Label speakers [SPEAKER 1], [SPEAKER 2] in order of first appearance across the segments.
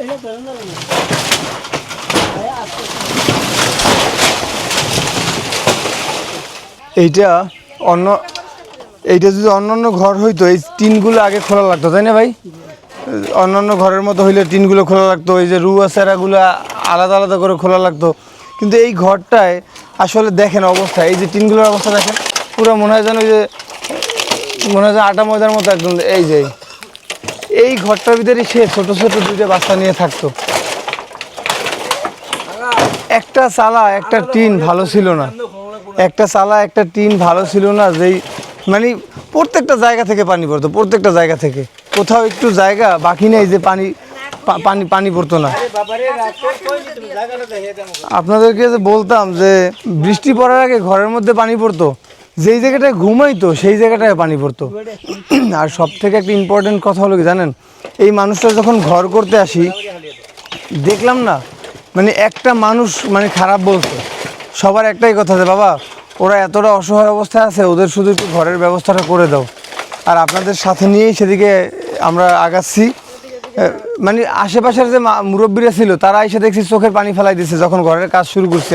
[SPEAKER 1] এইটা অন্য এইটা যদি অন্য ঘর হইতো এই টিনগুলো আগে খোলা লাগতো, তাই না ভাই? অন্যান্য ঘরের মতো হইলে টিনগুলো খোলা লাগতো, এই যে রুয়া সেরাগুলো আলাদা আলাদা করে খোলা লাগতো। কিন্তু এই ঘরটায় আসলে দেখেন অবস্থা, এই যে টিনগুলোর অবস্থা দেখেন, পুরো মনে হয় যেন ওই যে মনে হয় যে আটা ময়দার মতো একদম। এই যে এই ঘরটার ভিতরে সে ছোট ছোট দুইটা বাচ্চা নিয়ে থাকতো। একটা চালা একটা টিন ভালো ছিল না, একটা চালা একটা টিন ভালো ছিল না। যেই মানে প্রত্যেকটা জায়গা থেকে পানি পড়তো, প্রত্যেকটা জায়গা থেকে, কোথাও একটু জায়গা বাকি নেই যে পানি পানি পানি পড়তো না। আপনাদেরকে যে বলতাম যে বৃষ্টি পড়ার আগে ঘরের মধ্যে পানি পড়তো, যেই জায়গাটায় ঘুমাইতো সেই জায়গাটায় পানি পড়তো। আর সব থেকে একটা ইম্পর্টেন্ট কথা হলো কি জানেন, এই মানুষটা যখন ঘর করতে আসি দেখলাম না, মানে একটা মানুষ মানে খারাপ বলছে, সবার একটাই কথা যে বাবা ওরা এতটা অসহায় অবস্থায় আছে, ওদের শুধু একটু ঘরের ব্যবস্থাটা করে দাও। আর আপনাদের সাথে নিয়েই সেদিকে আমরা আগাচ্ছি। মানে আশেপাশের যে মুরব্বীরা ছিল তারা এসে দেখছি চোখের পানি ফেলাই দিচ্ছে যখন ঘরের কাজ শুরু করছি।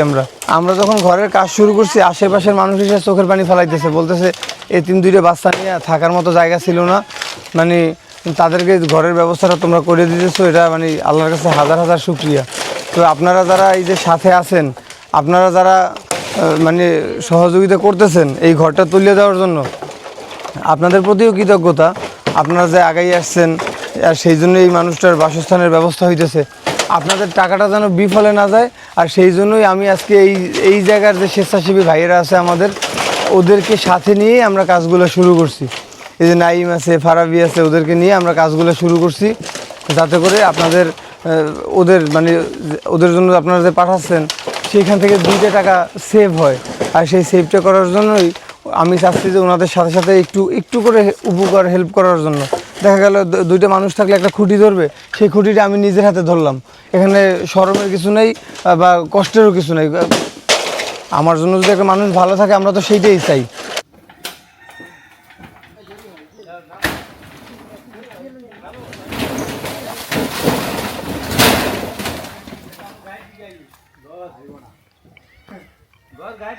[SPEAKER 1] আমরা যখন ঘরের কাজ শুরু করছি আশেপাশের মানুষ এসে চোখের পানি ফেলাইতেছে, বলতেছে এই 3-2টা বাচ্চা নিয়ে থাকার মতো জায়গা ছিল না, মানে তাদেরকে ঘরের ব্যবস্থাটা তোমরা করে দিতেছো, এটা মানে আল্লাহর কাছে হাজার হাজার শুকরিয়া। তো আপনারা যারা এই যে সাথে আছেন, আপনারা যারা মানে সহযোগিতা করতেছেন এই ঘরটা তুলে দেওয়ার জন্য, আপনাদের প্রতিও কৃতজ্ঞতা। আপনারা যে আগাই আসছেন, আর সেই জন্য এই মানুষটার বাসস্থানের ব্যবস্থা হইতেছে। আপনাদের টাকাটা যেন বিফলে না যায়, আর সেই জন্যই আমি আজকে এই জায়গার যে স্বেচ্ছাসেবী ভাইয়েরা আছে আমাদের, ওদেরকে সাথে নিয়েই আমরা কাজগুলো শুরু করছি। এই যে নাইম আছে, ফারাবি আছে, ওদেরকে নিয়ে আমরা কাজগুলো শুরু করছি, যাতে করে আপনাদের ওদের মানে ওদের জন্য আপনারা যে পাঠাচ্ছেন সেইখান থেকে 2টা টাকা সেভ হয়। আর সেই সেভটা করার জন্যই আমি চাচ্ছি যে ওনাদের সাথে সাথে একটু করে উপকার হেল্প করার জন্য। দেখা গেল 2টা মানুষ থাকলে একটা খুঁটি ধরবে, সেই খুঁটিটা আমি নিজের হাতে ধরলাম। এখানে শরমের কিছু নেই বা কষ্টেরও কিছু নেই। আমার জন্য যদি একটা মানুষ ভালো থাকে আমরা তো সেইটাই চাই। ঘর গাড়ি